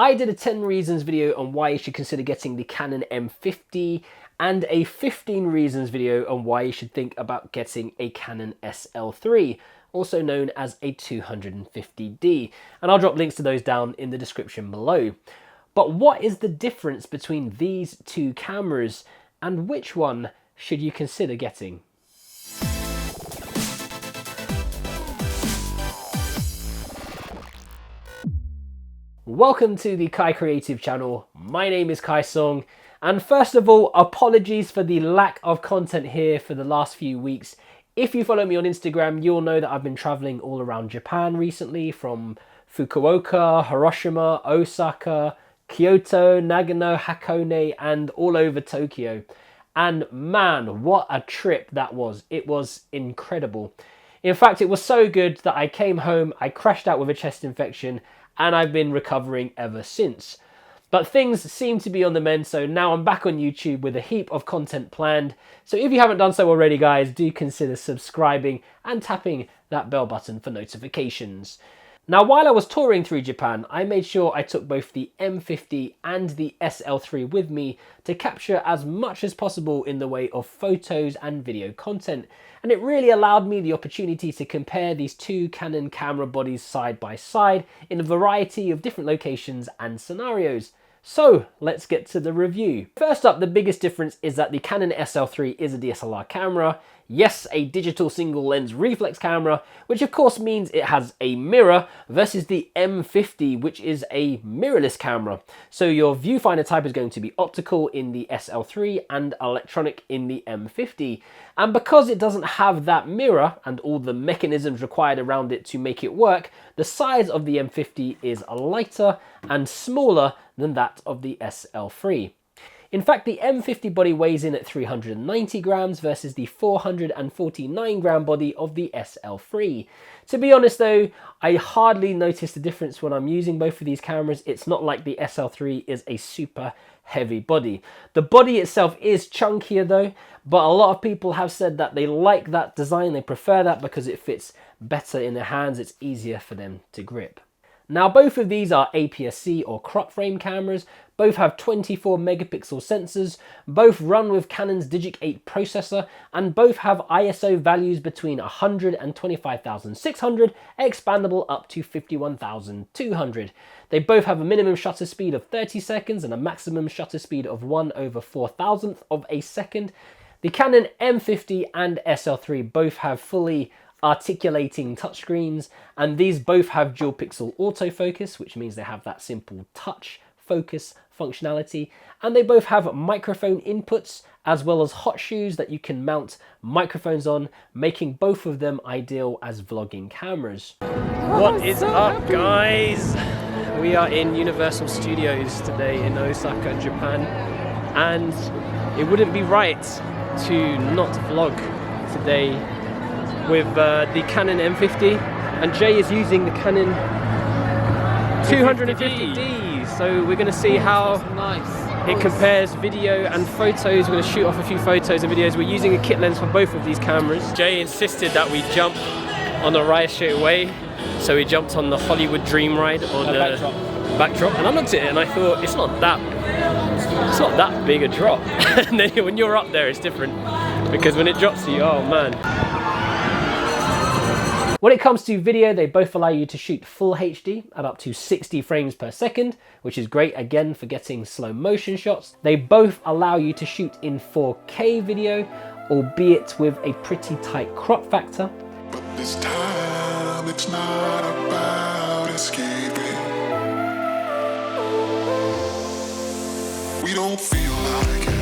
I did a 10 reasons video on why you should consider getting the Canon M50 and a 15 reasons video on why you should think about getting a Canon SL3, also known as a 250D, and I'll drop links to those down in the description below. But what is the difference between these two cameras, and which one should you consider getting? Welcome to the KaiCreative channel. My name is Kai Song, and first of all, apologies for the lack of content here for the last few weeks. If you follow me on Instagram, you'll know that I've been traveling all around Japan recently, from Fukuoka, Hiroshima, Osaka, Kyoto, Nagano, Hakone, and all over Tokyo. And man, what a trip that was. It was incredible. In fact, it was so good that I came home, I crashed out with a chest infection, and I've been recovering ever since. But things seem to be on the mend, so now I'm back on YouTube with a heap of content planned. So if you haven't done so already, guys, do consider subscribing and tapping that bell button for notifications. Now, while I was touring through Japan, I made sure I took both the M50 and the SL3 with me to capture as much as possible in the way of photos and video content. And it really allowed me the opportunity to compare these two Canon camera bodies side by side in a variety of different locations and scenarios. So let's get to the review. First up, the biggest difference is that the Canon SL3 is a DSLR camera. Yes, a digital single lens reflex camera, which of course means it has a mirror, versus the M50, which is a mirrorless camera. So your viewfinder type is going to be optical in the SL3 and electronic in the M50. And because it doesn't have that mirror and all the mechanisms required around it to make it work, the size of the M50 is lighter and smaller than that of the SL3. In fact, the M50 body weighs in at 390 grams versus the 449 gram body of the SL3. To be honest though, I hardly notice the difference when I'm using both of these cameras. It's not like the SL3 is a super heavy body. The body itself is chunkier though, but a lot of people have said that they like that design, they prefer that because it fits better in their hands, it's easier for them to grip. Now, both of these are APS-C or crop frame cameras, both have 24 megapixel sensors, both run with Canon's Digic 8 processor, and both have ISO values between 100 and 25,600, expandable up to 51,200. They both have a minimum shutter speed of 30 seconds and a maximum shutter speed of 1/4000th of a second. The Canon M50 and SL3 both have fully articulating touchscreens, and these both have dual pixel autofocus, which means they have that simple touch focus functionality, and they both have microphone inputs as well as hot shoes that you can mount microphones on, making both of them ideal as vlogging cameras. What is up, guys? We are in Universal Studios today in Osaka, Japan, and it wouldn't be right to not vlog today with the Canon M50, and Jay is using the Canon 250D. So we're going to see how it compares video and photos. We're going to shoot off a few photos and videos. We're using a kit lens for both of these cameras. Jay insisted that we jump on the ride straight away, so we jumped on the Hollywood Dream ride on the backdrop. And I looked at it and I thought, it's not that big a drop. And then when you're up there, it's different, because when it drops you, oh man. When it comes to video, they both allow you to shoot full HD at up to 60 frames per second, which is great again for getting slow motion shots. They both allow you to shoot in 4K video, albeit with a pretty tight crop factor. But this time it's not about escaping. We don't feel like it.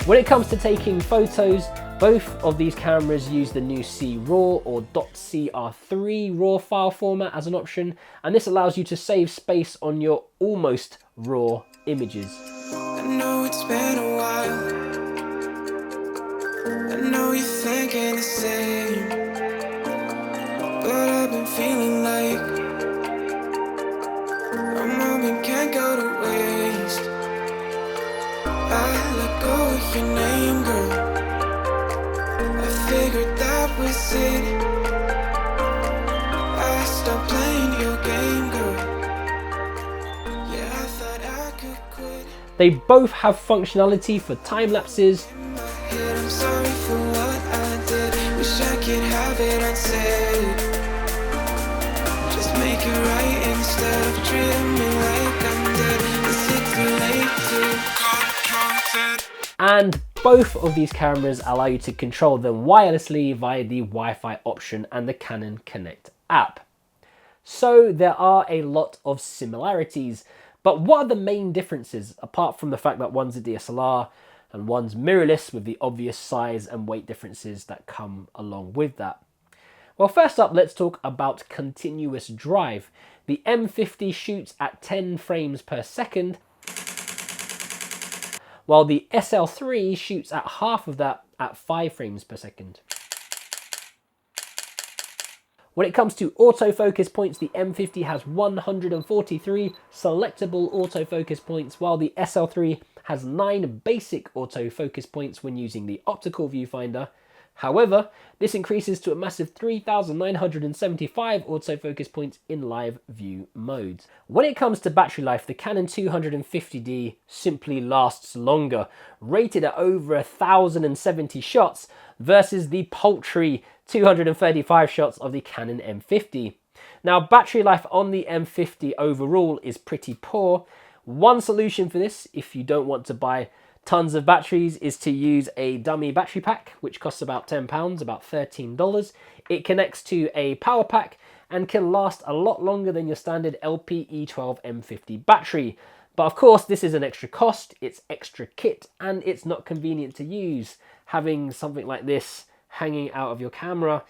When it comes to taking photos, both of these cameras use the new C-RAW or .cr3 RAW file format as an option, and this allows you to save space on your almost raw images. I know it's been a while. I know you're thinking the same, but I've been feeling like A moment can't go to waste. I let go of your name, girl. I figured that was it. I stopped playing your game, girl. Yeah, I thought I could quit. They both have functionality for time lapses, In my head, I'm sorry for what I did. Wish I could have it unsaid. Just make it right instead of treating me like I'm dead. Is it too late to cut content? and both of these cameras allow you to control them wirelessly via the Wi-Fi option and the Canon Connect app. So there are a lot of similarities, but what are the main differences apart from the fact that one's a DSLR and one's mirrorless with the obvious size and weight differences that come along with that? Well, first up, let's talk about continuous drive. The M50 shoots at 10 frames per second, while the SL3 shoots at half of that at 5 frames per second. When it comes to autofocus points, the M50 has 143 selectable autofocus points, while the SL3 has 9 basic autofocus points when using the optical viewfinder. However, this increases to a massive 3,975 autofocus points in live view modes. When it comes to battery life, the Canon 250D simply lasts longer, rated at over 1,070 shots versus the paltry 235 shots of the Canon M50. Now, battery life on the M50 overall is pretty poor. One solution for this, if you don't want to buy tons of batteries, is to use a dummy battery pack, which costs about £10, about $13. It connects to a power pack and can last a lot longer than your standard LPE12 M50 battery. But of course, this is an extra cost, it's extra kit, and it's not convenient to use. Having something like this hanging out of your camera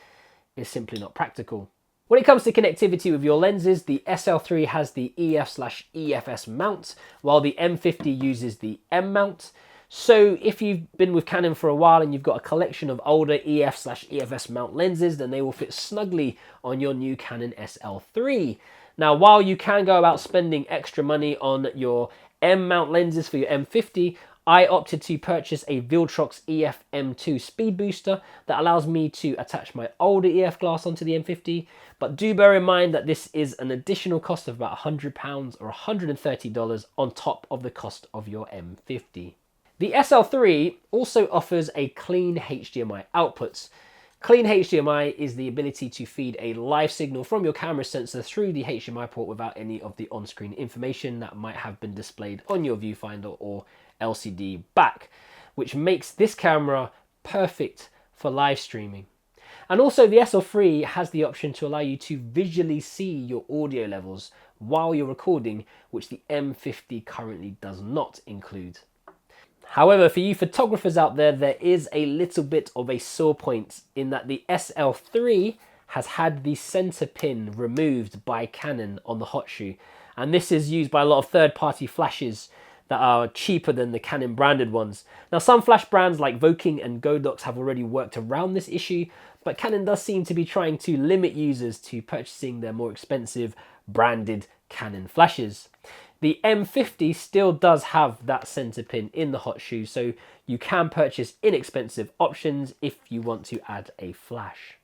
is simply not practical. When it comes to connectivity with your lenses, the SL3 has the EF/EFS mount, while the M50 uses the M mount. So if you've been with Canon for a while and you've got a collection of older EF/EFS mount lenses, then they will fit snugly on your new Canon SL3. Now, while you can go about spending extra money on your M mount lenses for your M50, I opted to purchase a Viltrox EF M2 speed booster that allows me to attach my older EF glass onto the M50, but do bear in mind that this is an additional cost of about £100 or $130 on top of the cost of your M50. The SL3 also offers a clean HDMI outputs. Clean HDMI is the ability to feed a live signal from your camera sensor through the HDMI port without any of the on-screen information that might have been displayed on your viewfinder or LCD back, which makes this camera perfect for live streaming. And also the SL3 has the option to allow you to visually see your audio levels while you're recording, which the M50 currently does not include. However, for you photographers out there, there is a little bit of a sore point in that the SL3 has had the center pin removed by Canon on the hot shoe, and this is used by a lot of third-party flashes that are cheaper than the Canon branded ones. Now, some flash brands like Voking and Godox have already worked around this issue, but Canon does seem to be trying to limit users to purchasing their more expensive branded Canon flashes. The M50 still does have that center pin in the hot shoe, so you can purchase inexpensive options if you want to add a flash.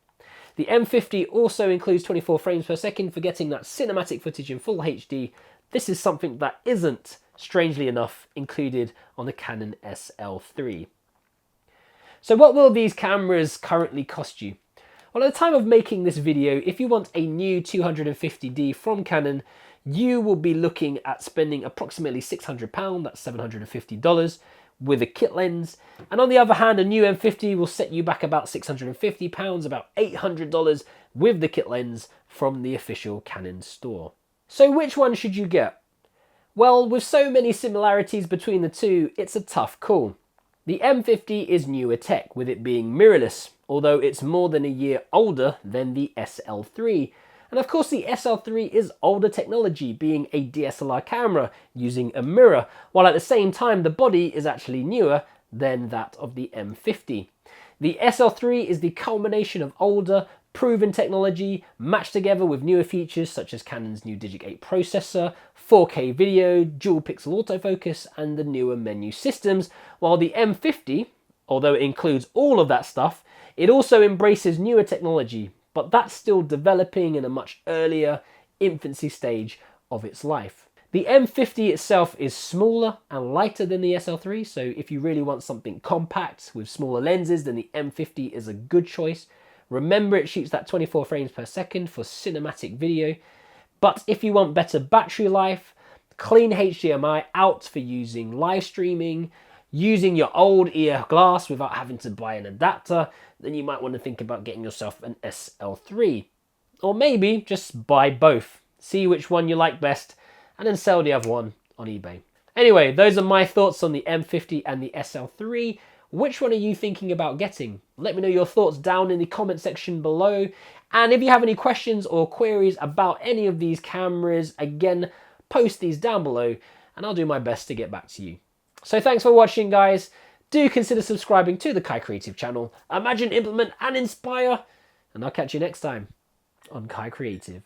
The M50 also includes 24 frames per second for getting that cinematic footage in full HD. This is something that isn't, strangely enough, included on the Canon SL3. So what will these cameras currently cost you? Well, at the time of making this video, if you want a new 250D from Canon, you will be looking at spending approximately £600, that's $750, with a kit lens. And on the other hand, a new M50 will set you back about £650, about $800 with the kit lens from the official Canon store. So which one should you get? Well, with so many similarities between the two, it's a tough call. The M50 is newer tech, with it being mirrorless, although it's more than a year older than the SL3. And of course the SL3 is older technology, being a DSLR camera using a mirror, while at the same time the body is actually newer than that of the M50. The SL3 is the culmination of older, proven technology matched together with newer features such as Canon's new Digic 8 processor, 4K video, dual pixel autofocus, and the newer menu systems, while the M50, although it includes all of that stuff, it also embraces newer technology, but that's still developing in a much earlier infancy stage of its life. The M50 itself is smaller and lighter than the SL3, so if you really want something compact with smaller lenses, then the M50 is a good choice. Remember, it shoots that 24 frames per second for cinematic video, but if you want better battery life, clean HDMI out for using live streaming, using your old ear glass without having to buy an adapter, then you might want to think about getting yourself an SL3. Or maybe just buy both, see which one you like best, and then sell the other one on eBay. Anyway, those are my thoughts on the M50 and the SL3. Which one are you thinking about getting? Let me know your thoughts down in the comment section below. And if you have any questions or queries about any of these cameras, again, post these down below and I'll do my best to get back to you. So thanks for watching, guys. Do consider subscribing to the KaiCreative channel. Imagine, implement and inspire. And I'll catch you next time on KaiCreative.